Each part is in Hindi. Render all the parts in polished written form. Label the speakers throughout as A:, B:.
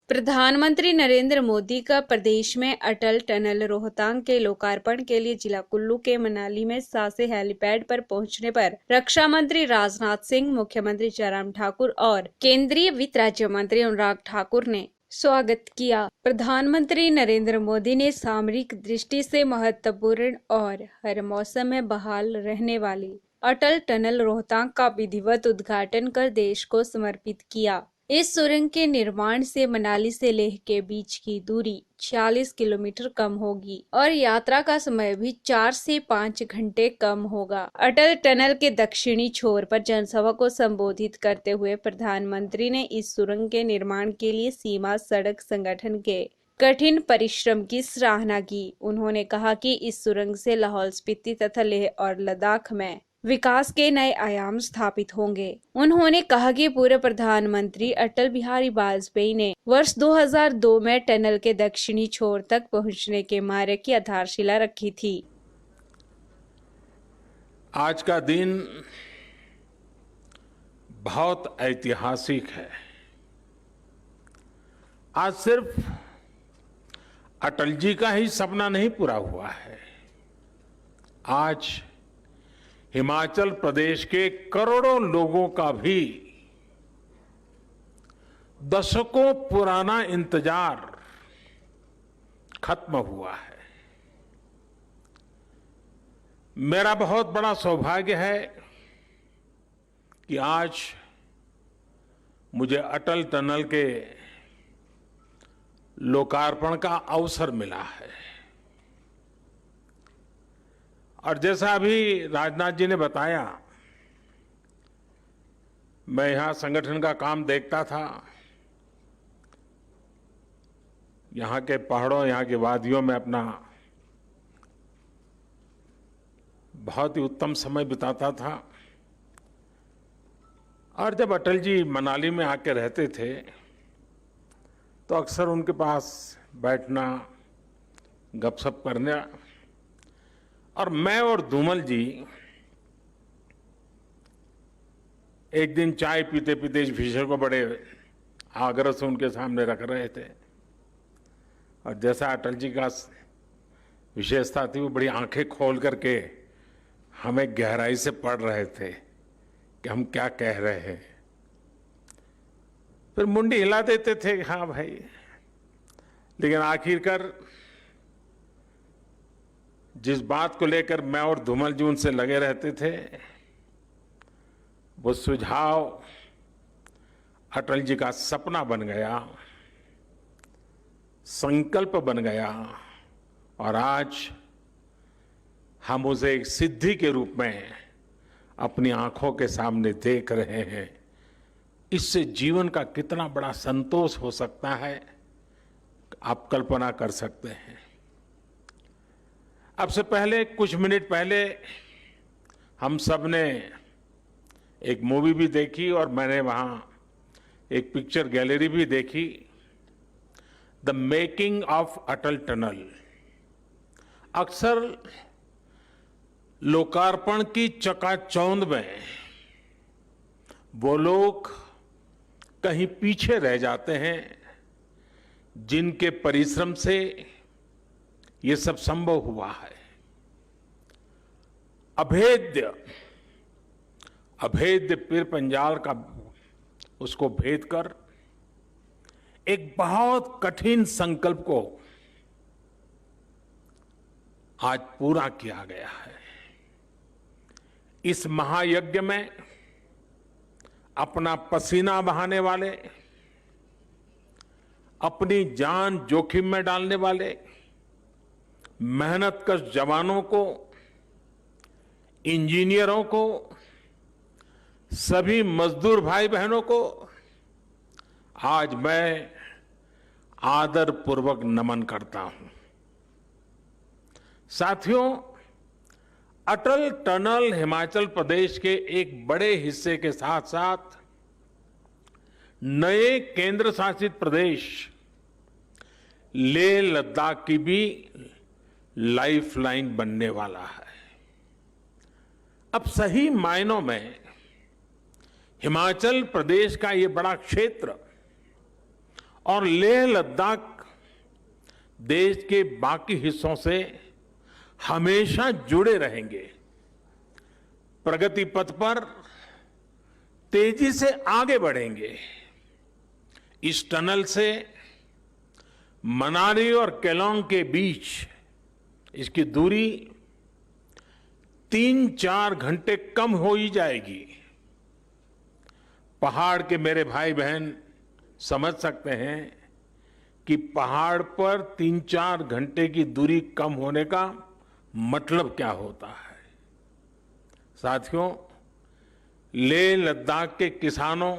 A: प्रधानमंत्री नरेंद्र मोदी का प्रदेश में अटल टनल रोहतांग के लोकार्पण के लिए जिला कुल्लू के मनाली में सासे हेलीपैड पर पहुंचने पर रक्षा मंत्री राजनाथ सिंह, मुख्यमंत्री जयराम ठाकुर और केंद्रीय वित्त राज्य मंत्री अनुराग ठाकुर ने स्वागत किया। प्रधानमंत्री नरेंद्र मोदी ने सामरिक दृष्टि से महत्वपूर्ण और हर मौसम में बहाल रहने वाली अटल टनल रोहतांग का विधिवत उद्घाटन कर देश को समर्पित किया। इस सुरंग के निर्माण से मनाली से लेह के बीच की दूरी 46 किलोमीटर कम होगी और यात्रा का समय भी 4 से 5 घंटे कम होगा। अटल टनल के दक्षिणी छोर पर जनसभा को संबोधित करते हुए प्रधानमंत्री ने इस सुरंग के निर्माण के लिए सीमा सड़क संगठन के कठिन परिश्रम की सराहना की। उन्होंने कहा कि इस सुरंग से लाहौल स्पीति तथा लेह और लद्दाख में विकास के नए आयाम स्थापित होंगे। उन्होंने कहा कि पूर्व प्रधानमंत्री अटल बिहारी वाजपेयी ने वर्ष 2002 में टनल के दक्षिणी छोर तक पहुंचने के मार्ग की आधारशिला रखी थी।
B: आज का दिन बहुत ऐतिहासिक है। आज सिर्फ अटल जी का ही सपना नहीं पूरा हुआ है। आज हिमाचल प्रदेश के करोड़ों लोगों का भी दशकों पुराना इंतजार खत्म हुआ है। मेरा बहुत बड़ा सौभाग्य है कि आज मुझे अटल टनल के लोकार्पण का अवसर मिला है। और जैसा अभी राजनाथ जी ने बताया, मैं यहां संगठन का काम देखता था। यहां के पहाड़ों, यहां की वादियों में अपना बहुत ही उत्तम समय बिताता था। और जब अटल जी मनाली में आके रहते थे तो अक्सर उनके पास बैठना, गपशप करना, और मैं और धूमल जी एक दिन चाय पीते पीते इस विषय को बड़े आग्रह से उनके सामने रख रहे थे। और जैसा अटल जी का विशेषता थी, वो बड़ी आंखें खोल करके हमें गहराई से पढ़ रहे थे कि हम क्या कह रहे हैं। फिर मुंडी हिला देते थे, हाँ भाई। लेकिन आखिरकार जिस बात को लेकर मैं और धूमल जी उनसे लगे रहते थे, वो सुझाव अटल जी का सपना बन गया, संकल्प बन गया, और आज हम उसे एक सिद्धि के रूप में अपनी आंखों के सामने देख रहे हैं। इससे जीवन का कितना बड़ा संतोष हो सकता है, आप कल्पना कर सकते हैं। अब से पहले, कुछ मिनट पहले, हम सब ने एक मूवी भी देखी और मैंने वहां एक पिक्चर गैलरी भी देखी, the making of Atal tunnel. अक्सर लोकार्पण की चकाचौंध में वो लोग कहीं पीछे रह जाते हैं जिनके परिश्रम से ये सब संभव हुआ है। अभेद्य पीर पंजाल का उसको भेद कर एक बहुत कठिन संकल्प को आज पूरा किया गया है। इस महायज्ञ में अपना पसीना बहाने वाले, अपनी जान जोखिम में डालने वाले मेहनतकश जवानों को, इंजीनियरों को, सभी मजदूर भाई बहनों को आज मैं आदर पूर्वक नमन करता हूं। साथियों, अटल टनल हिमाचल प्रदेश के एक बड़े हिस्से के साथ साथ नए केंद्र शासित प्रदेश लेह लद्दाख की भी लाइफलाइन बनने वाला है। अब सही मायनों में हिमाचल प्रदेश का ये बड़ा क्षेत्र और लेह लद्दाख देश के बाकी हिस्सों से हमेशा जुड़े रहेंगे। प्रगति पथ पर तेजी से आगे बढ़ेंगे। इस टनल से मनाली और केलोंग के बीच इसकी दूरी 3-4 घंटे कम हो ही जाएगी। पहाड़ के मेरे भाई बहन समझ सकते हैं कि पहाड़ पर 3-4 घंटे की दूरी कम होने का मतलब क्या होता है। साथियों, लेह लद्दाख के किसानों,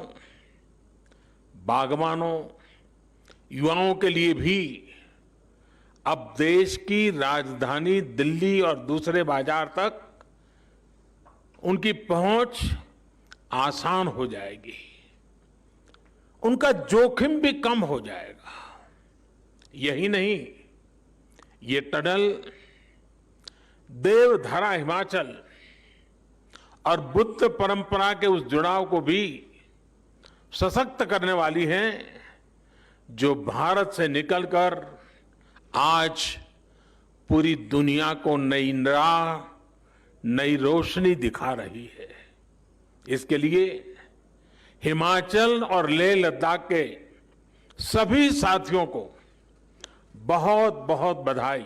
B: बागवानों, युवाओं के लिए भी अब देश की राजधानी दिल्ली और दूसरे बाजार तक उनकी पहुंच आसान हो जाएगी। उनका जोखिम भी कम हो जाएगा। यही नहीं, ये टनल देवधारा हिमाचल और बुद्ध परंपरा के उस जुड़ाव को भी सशक्त करने वाली है जो भारत से निकलकर आज पूरी दुनिया को नई राह, नई रोशनी दिखा रही है। इसके लिए हिमाचल और लेह लद्दाख के सभी साथियों को बहुत बहुत बधाई।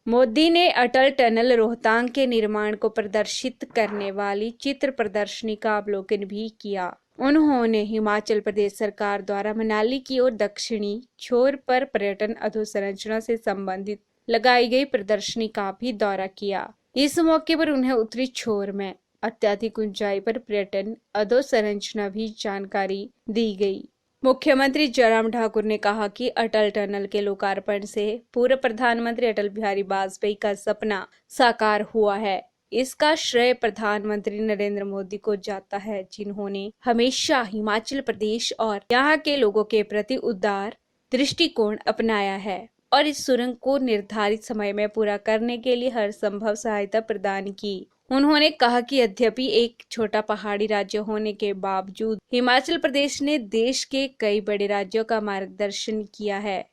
A: मोदी ने अटल टनल रोहतांग के निर्माण को प्रदर्शित करने वाली चित्र प्रदर्शनी का अवलोकन भी किया। उन्होंने हिमाचल प्रदेश सरकार द्वारा मनाली की ओर दक्षिणी छोर पर पर्यटन अधोसंरचना से संबंधित लगाई गई प्रदर्शनी का भी दौरा किया। इस मौके पर उन्हें उत्तरी छोर में अत्यधिक ऊंचाई पर पर्यटन अधोसंरचना भी जानकारी दी गई। मुख्यमंत्री जयराम ठाकुर ने कहा कि अटल टनल के लोकार्पण से पूर्व प्रधानमंत्री अटल बिहारी वाजपेयी का सपना साकार हुआ है। इसका श्रेय प्रधानमंत्री नरेंद्र मोदी को जाता है, जिन्होंने हमेशा हिमाचल प्रदेश और यहाँ के लोगों के प्रति उदार दृष्टिकोण अपनाया है और इस सुरंग को निर्धारित समय में पूरा करने के लिए हर संभव सहायता प्रदान की। उन्होंने कहा कि यद्यपि एक छोटा पहाड़ी राज्य होने के बावजूद हिमाचल प्रदेश ने देश के कई बड़े राज्यों का मार्गदर्शन किया है।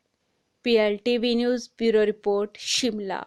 A: PLTV news bureau report, Shimla.